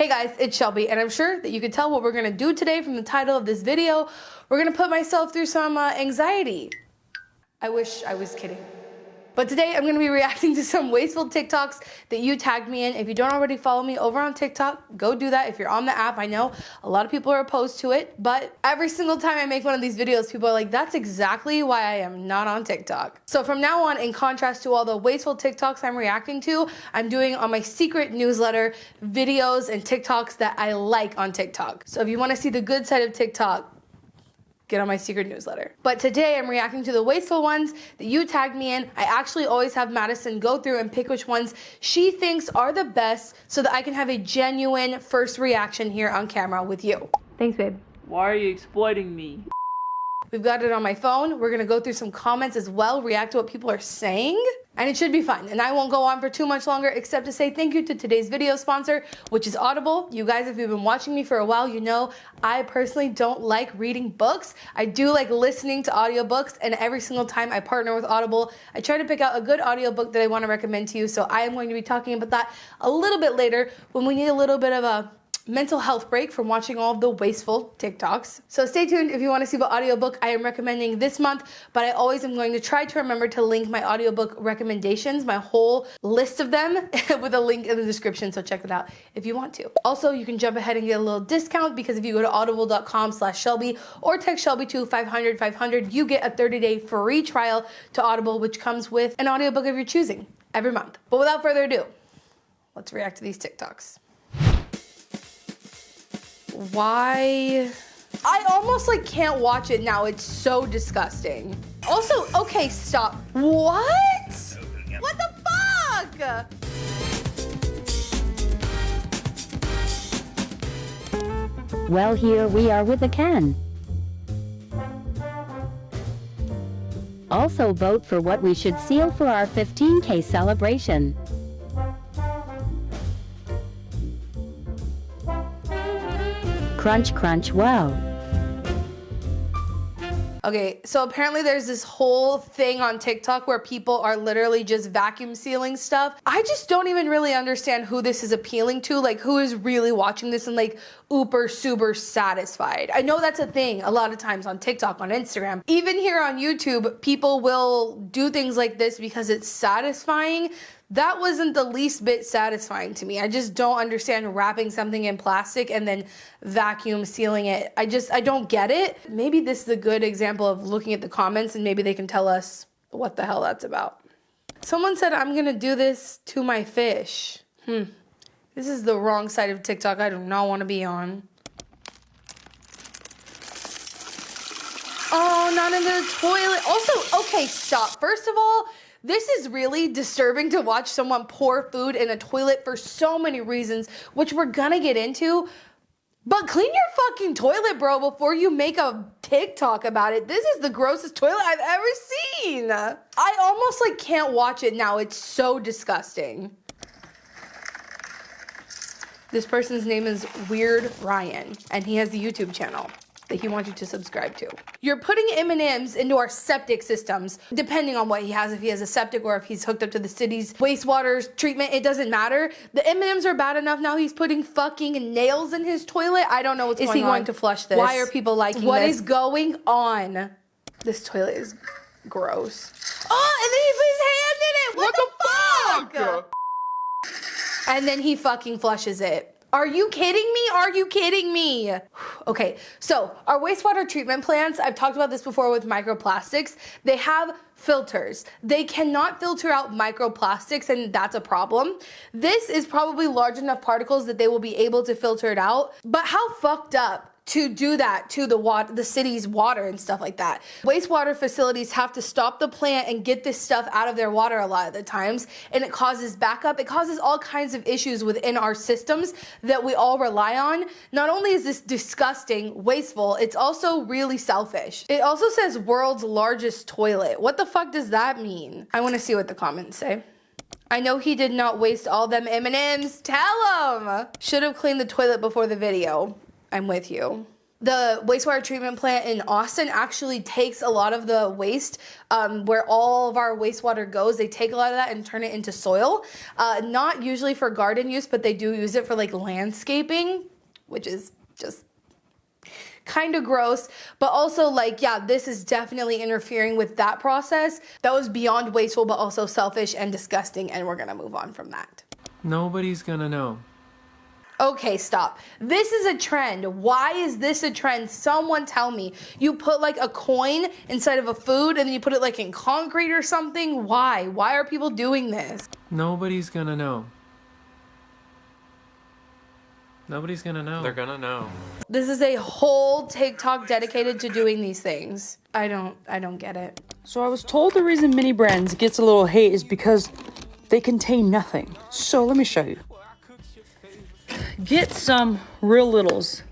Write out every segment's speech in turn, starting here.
Hey guys, it's Shelby, and I'm sure that you can tell what we're gonna do today from the title of this video. We're gonna put myself through some anxiety. I wish I was kidding. But today I'm gonna be reacting to some wasteful TikToks that you tagged me in. If you don't already follow me over on TikTok, go do that. If you're on the app, I know a lot of people are opposed to it, but every single time I make one of these videos, people are like, that's exactly why I am not on TikTok. So from now on, in contrast to all the wasteful TikToks I'm reacting to, I'm doing on my secret newsletter videos and TikToks that I like on TikTok. So if you wanna see the good side of TikTok, get on my secret newsletter. But today I'm reacting to the wasteful ones that you tagged me in. I actually always have Madison go through and pick which ones she thinks are the best so that I can have a genuine first reaction here on camera with you. Thanks, babe. Why are you exploiting me? We've got it on my phone. We're gonna go through some comments as well, react to what people are saying, and it should be fun. And I won't go on for too much longer except to say thank you to today's video sponsor, which is Audible. You guys, if you've been watching me for a while, you know I personally don't like reading books. I do like listening to audiobooks, and every single time I partner with Audible, I try to pick out a good audiobook that I wanna recommend to you. So I am going to be talking about that a little bit later when we need a little bit of a mental health break from watching all of the wasteful TikToks. So stay tuned if you want to see what audiobook I am recommending this month, but I always am going to try to remember to link my audiobook recommendations, my whole list of them, with a link in the description, so check that out if you want to. Also, you can jump ahead and get a little discount because if you go to audible.com/Shelby or text Shelby to 500 you get a 30-day free trial to Audible, which comes with an audiobook of your choosing every month. But without further ado, let's react to these TikToks. Why? I almost like can't watch it now. It's so disgusting. Also, okay, stop. What? What the fuck? Well, here we are with a can. Also vote for what we should seal for our 15K celebration. Crunch, crunch, wow. Okay, so apparently there's this whole thing on TikTok where people are literally just vacuum sealing stuff. I just don't even really understand who this is appealing to, like who is really watching this and like uber super satisfied. I know that's a thing a lot of times on TikTok, on Instagram. Even here on YouTube, people will do things like this because it's satisfying. That wasn't the least bit satisfying to me. I just don't understand wrapping something in plastic and then vacuum sealing it. I don't get it. Maybe this is a good example of looking at the comments and maybe they can tell us what the hell that's about. Someone said, I'm gonna do this to my fish. This is the wrong side of TikTok I do not wanna be on. Oh, not in the toilet. Also, okay, stop. First of all, this is really disturbing to watch someone pour food in a toilet for so many reasons, which we're gonna get into. But clean your fucking toilet, bro, before you make a TikTok about it. This is the grossest toilet I've ever seen. I almost like can't watch it now. It's so disgusting. This person's name is Weird Ryan, and he has a YouTube channel that he wants you to subscribe to. You're putting M&Ms into our septic systems, depending on what he has, if he has a septic or if he's hooked up to the city's wastewater treatment, it doesn't matter. The M&Ms are bad enough, now he's putting fucking nails in his toilet. I don't know what's going on. Is he going to flush this? Why are people liking this? What is going on? This toilet is gross. Oh, and then he put his hand in it! What the fuck? And then he fucking flushes it. Are you kidding me? Are you kidding me? Okay, so our wastewater treatment plants, I've talked about this before with microplastics, they have filters. They cannot filter out microplastics, and that's a problem. This is probably large enough particles that they will be able to filter it out, but how fucked up to do that to the city's water and stuff like that. Wastewater facilities have to stop the plant and get this stuff out of their water a lot of the times, and it causes backup. It causes all kinds of issues within our systems that we all rely on. Not only is this disgusting, wasteful, it's also really selfish. It also says world's largest toilet. What the fuck does that mean? I want to see what the comments say. I know he did not waste all them M&Ms. Tell him! Should have cleaned the toilet before the video. I'm with you. The wastewater treatment plant in Austin actually takes a lot of the waste where all of our wastewater goes. They take a lot of that and turn it into soil. Not usually for garden use, but they do use it for like landscaping, which is just kind of gross. But also like, yeah, this is definitely interfering with that process. That was beyond wasteful, but also selfish and disgusting. And we're gonna move on from that. Nobody's gonna know. Okay, stop. This is a trend. Why is this a trend? Someone tell me. You put like a coin inside of a food and then you put it like in concrete or something. Why? Why are people doing this? Nobody's gonna know. Nobody's gonna know. They're gonna know. This is a whole TikTok dedicated to doing these things. I don't get it. So I was told the reason mini brands gets a little hate is because they contain nothing. So let me show you. Get some Real Littles,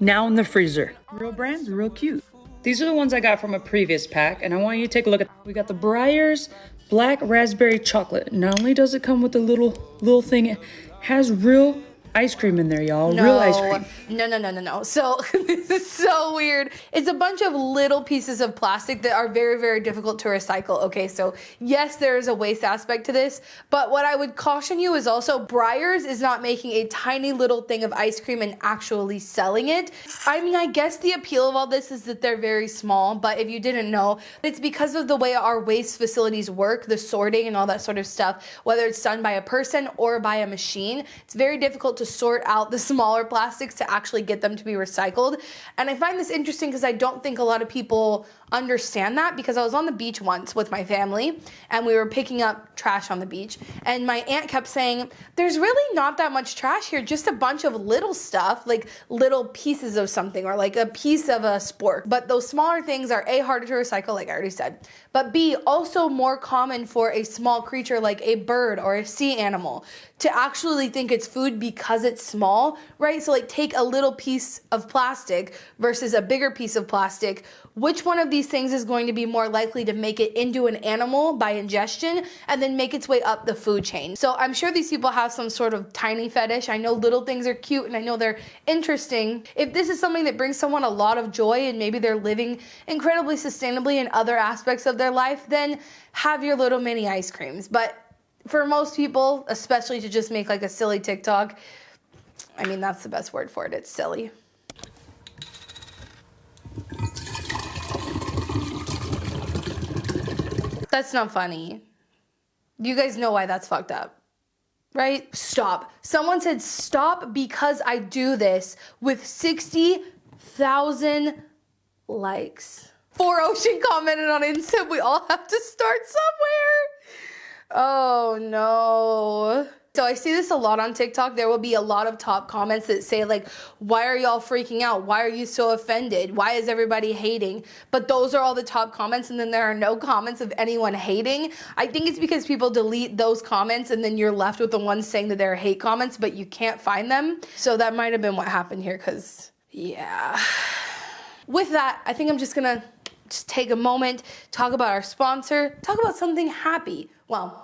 now in the freezer. Real brands, real cute. These are the ones I got from a previous pack, and I want you to take a look at. We got the Breyers Black Raspberry Chocolate. Not only does it come with a little thing, it has real ice cream in there, y'all. No. Real ice cream. No. So this is so weird. It's a bunch of little pieces of plastic that are very, very difficult to recycle. Okay, so yes, there is a waste aspect to this, but what I would caution you is also Breyers is not making a tiny little thing of ice cream and actually selling it. I mean, I guess the appeal of all this is that they're very small, but if you didn't know, it's because of the way our waste facilities work, the sorting and all that sort of stuff, whether it's done by a person or by a machine, it's very difficult to sort out the smaller plastics to actually get them to be recycled. And I find this interesting because I don't think a lot of people understand that, because I was on the beach once with my family and we were picking up trash on the beach and my aunt kept saying, there's really not that much trash here, just a bunch of little stuff, like little pieces of something or like a piece of a spork. But those smaller things are A, harder to recycle, like I already said, but B, also more common for a small creature like a bird or a sea animal to actually think it's food because it's small, right? So like take a little piece of plastic versus a bigger piece of plastic. Which one of these things is going to be more likely to make it into an animal by ingestion and then make its way up the food chain? So I'm sure these people have some sort of tiny fetish. I know little things are cute and I know they're interesting. If this is something that brings someone a lot of joy and maybe they're living incredibly sustainably in other aspects of their life, then have your little mini ice creams. But for most people, especially to just make like a silly TikTok, I mean, that's the best word for it. It's silly. That's not funny. You guys know why that's fucked up, right? Stop. Someone said stop because I do this with 60,000 likes. 4Ocean commented on it and said we all have to start somewhere. Oh no. So I see this a lot on TikTok. There will be a lot of top comments that say like, why are y'all freaking out? Why are you so offended? Why is everybody hating? But those are all the top comments and then there are no comments of anyone hating. I think it's because people delete those comments and then you're left with the ones saying that they're hate comments, but you can't find them. So that might have been what happened here, because yeah. With that, I think I'm just gonna take a moment, talk about our sponsor, talk about something happy. Well,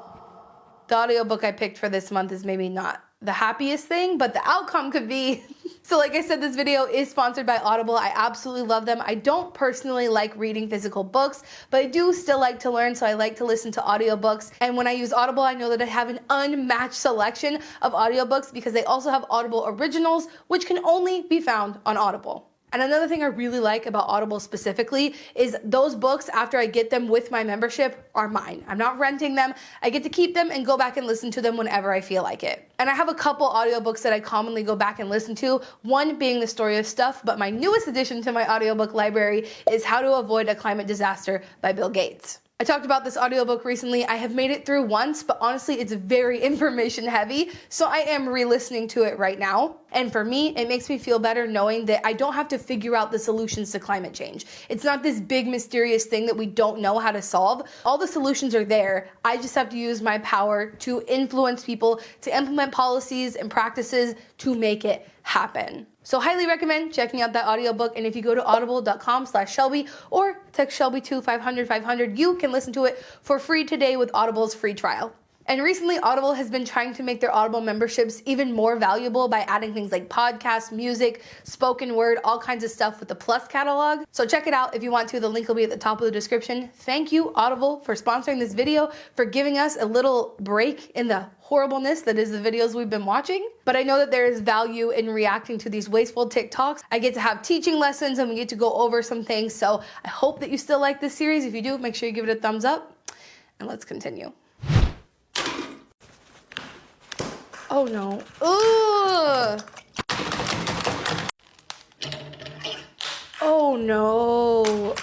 the audiobook I picked for this month is maybe not the happiest thing, but the outcome could be. So like I said, this video is sponsored by Audible. I absolutely love them. I don't personally like reading physical books, but I do still like to learn, so I like to listen to audiobooks. And when I use Audible, I know that I have an unmatched selection of audiobooks because they also have Audible originals, which can only be found on Audible. And another thing I really like about Audible specifically is those books, after I get them with my membership, are mine. I'm not renting them. I get to keep them and go back and listen to them whenever I feel like it. And I have a couple audiobooks that I commonly go back and listen to, one being The Story of Stuff, but my newest addition to my audiobook library is How to Avoid a Climate Disaster by Bill Gates. I talked about this audiobook recently. I have made it through once, but honestly, it's very information heavy, so I am re-listening to it right now. And for me, it makes me feel better knowing that I don't have to figure out the solutions to climate change. It's not this big mysterious thing that we don't know how to solve. All the solutions are there. I just have to use my power to influence people to implement policies and practices to make it happen. So highly recommend checking out that audiobook, and if you go to audible.com/Shelbi or text Shelbi to 500 500, you can listen to it for free today with Audible's free trial. And recently, Audible has been trying to make their Audible memberships even more valuable by adding things like podcasts, music, spoken word, all kinds of stuff with the Plus catalog. So check it out if you want to. The link will be at the top of the description. Thank you, Audible, for sponsoring this video, for giving us a little break in the horribleness that is the videos we've been watching. But I know that there is value in reacting to these wasteful TikToks. I get to have teaching lessons and we get to go over some things. So I hope that you still like this series. If you do, make sure you give it a thumbs up. And let's continue. Oh no. Ugh. Oh no.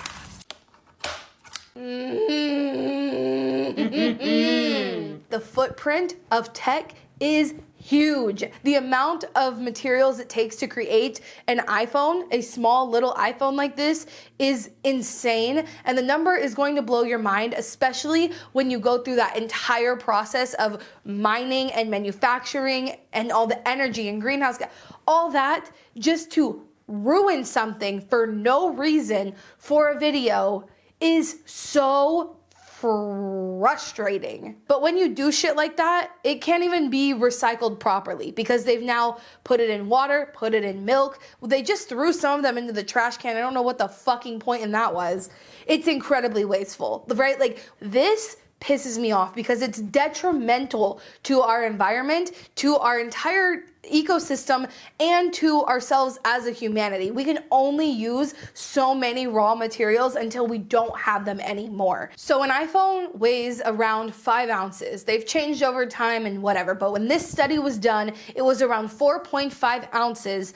The footprint of tech is huge. The amount of materials it takes to create an iPhone, a small little iPhone like this, is insane. And the number is going to blow your mind, especially when you go through that entire process of mining and manufacturing and all the energy and greenhouse gas, all that just to ruin something for no reason for a video is so frustrating. But when you do shit like that, it can't even be recycled properly because they've now put it in water, put it in milk. They just threw some of them into the trash can. I don't know what the fucking point in that was. It's incredibly wasteful, right? Like, this pisses me off because it's detrimental to our environment, to our entire ecosystem, and to ourselves as a humanity. We can only use so many raw materials until we don't have them anymore. So an iPhone weighs around 5 ounces. They've changed over time and whatever, but when this study was done, it was around 4.5 ounces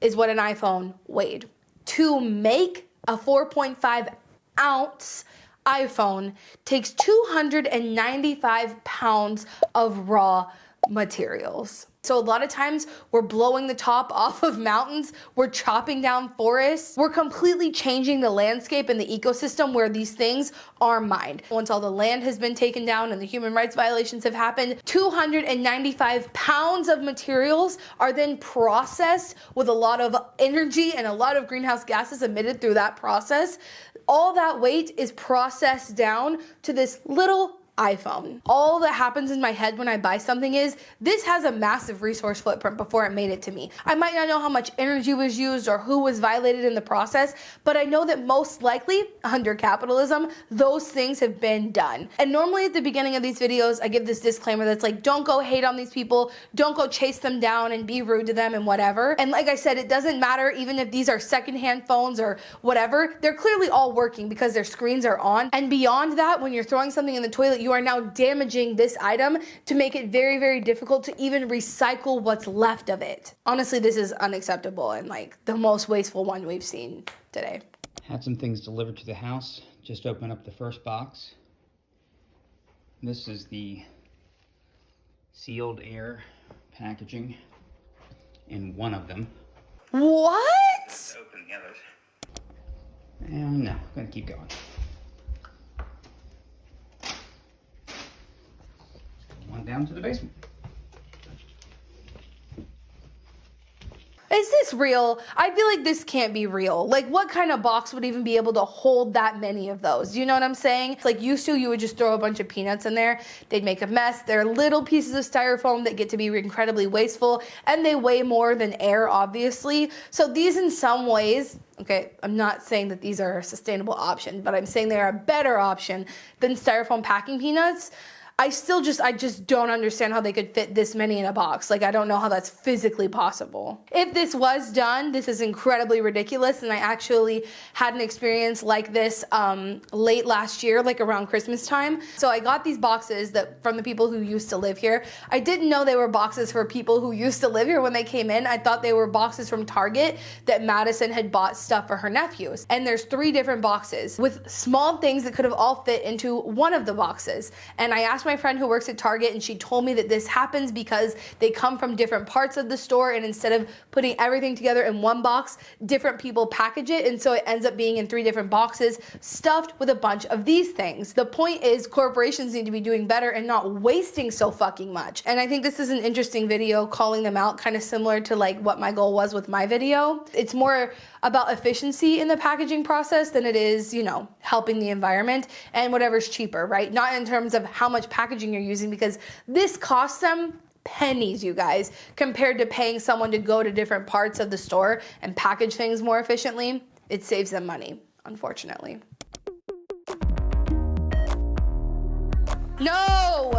is what an iPhone weighed. To make a 4.5 ounce iPhone takes 295 pounds of raw materials. So a lot of times we're blowing the top off of mountains, we're chopping down forests, we're completely changing the landscape and the ecosystem where these things are mined. Once all the land has been taken down and the human rights violations have happened, 295 pounds of materials are then processed with a lot of energy and a lot of greenhouse gases emitted through that process. All that weight is processed down to this little iPhone. All that happens in my head when I buy something is, this has a massive resource footprint before it made it to me. I might not know how much energy was used or who was violated in the process, but I know that most likely, under capitalism, those things have been done. And normally at the beginning of these videos, I give this disclaimer that's like, don't go hate on these people, don't go chase them down and be rude to them and whatever. And like I said, it doesn't matter even if these are secondhand phones or whatever, they're clearly all working because their screens are on. And beyond that, when you're throwing something in the toilet, you are now damaging this item to make it very, very difficult to even recycle what's left of it. Honestly, this is unacceptable and like the most wasteful one we've seen today. Had some things delivered to the house. Just open up the first box. This is the sealed air packaging in one of them. What? Open the others. And no, I'm gonna keep going. One down to the basement. Is this real? I feel like this can't be real. Like, what kind of box would even be able to hold that many of those? You know what I'm saying? It's like, used to, you would just throw a bunch of peanuts in there. They'd make a mess. They're little pieces of styrofoam that get to be incredibly wasteful, and they weigh more than air, obviously. So these, in some ways, okay, I'm not saying that these are a sustainable option, but I'm saying they're a better option than styrofoam packing peanuts. I just don't understand how they could fit this many in a box. Like, I don't know how that's physically possible. If this was done, this is incredibly ridiculous, and I actually had an experience like this late last year, like around Christmas time. So I got these boxes from the people who used to live here. I didn't know they were boxes for people who used to live here when they came in. I thought they were boxes from Target that Madison had bought stuff for her nephews. And there's 3 different boxes with small things that could have all fit into one of the boxes. And I asked my friend who works at Target, and she told me that this happens because they come from different parts of the store, and instead of putting everything together in one box, different people package it, and so it ends up being in 3 different boxes stuffed with a bunch of these things. The point is, corporations need to be doing better and not wasting so fucking much. And I think this is an interesting video calling them out, kind of similar to like what my goal was with my video. It's more about efficiency in the packaging process than it is, you know, helping the environment and whatever's cheaper, right? Not in terms of how much packaging you're using, because this costs them pennies, you guys, compared to paying someone to go to different parts of the store and package things more efficiently. It saves them money, unfortunately. No!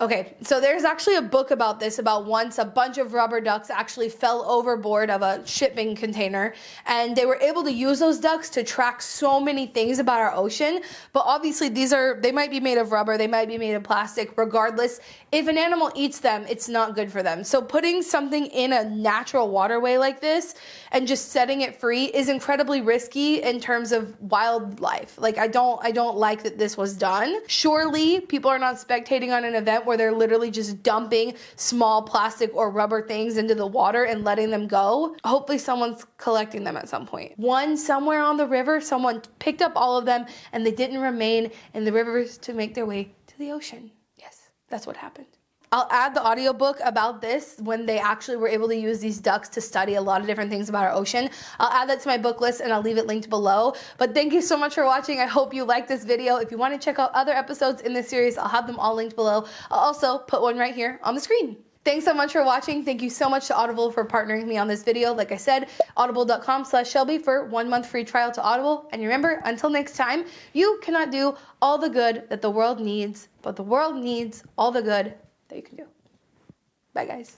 Okay, so there's actually a book about this, about once a bunch of rubber ducks actually fell overboard of a shipping container, and they were able to use those ducks to track so many things about our ocean. But obviously they might be made of rubber, they might be made of plastic. Regardless, if an animal eats them, it's not good for them. So putting something in a natural waterway like this and just setting it free is incredibly risky in terms of wildlife. Like, I don't like that this was done. Surely people are not spectating on an event where they're literally just dumping small plastic or rubber things into the water and letting them go. Hopefully someone's collecting them at some point. One, somewhere on the river, someone picked up all of them and they didn't remain in the rivers to make their way to the ocean. Yes, that's what happened. I'll add the audiobook about this when they actually were able to use these ducks to study a lot of different things about our ocean. I'll add that to my book list and I'll leave it linked below. But thank you so much for watching. I hope you liked this video. If you want to check out other episodes in this series, I'll have them all linked below. I'll also put one right here on the screen. Thanks so much for watching. Thank you so much to Audible for partnering with me on this video. Like I said, audible.com/Shelbi for 1 month free trial to Audible. And remember, until next time, you cannot do all the good that the world needs, but the world needs all the good that you can do. Bye, guys.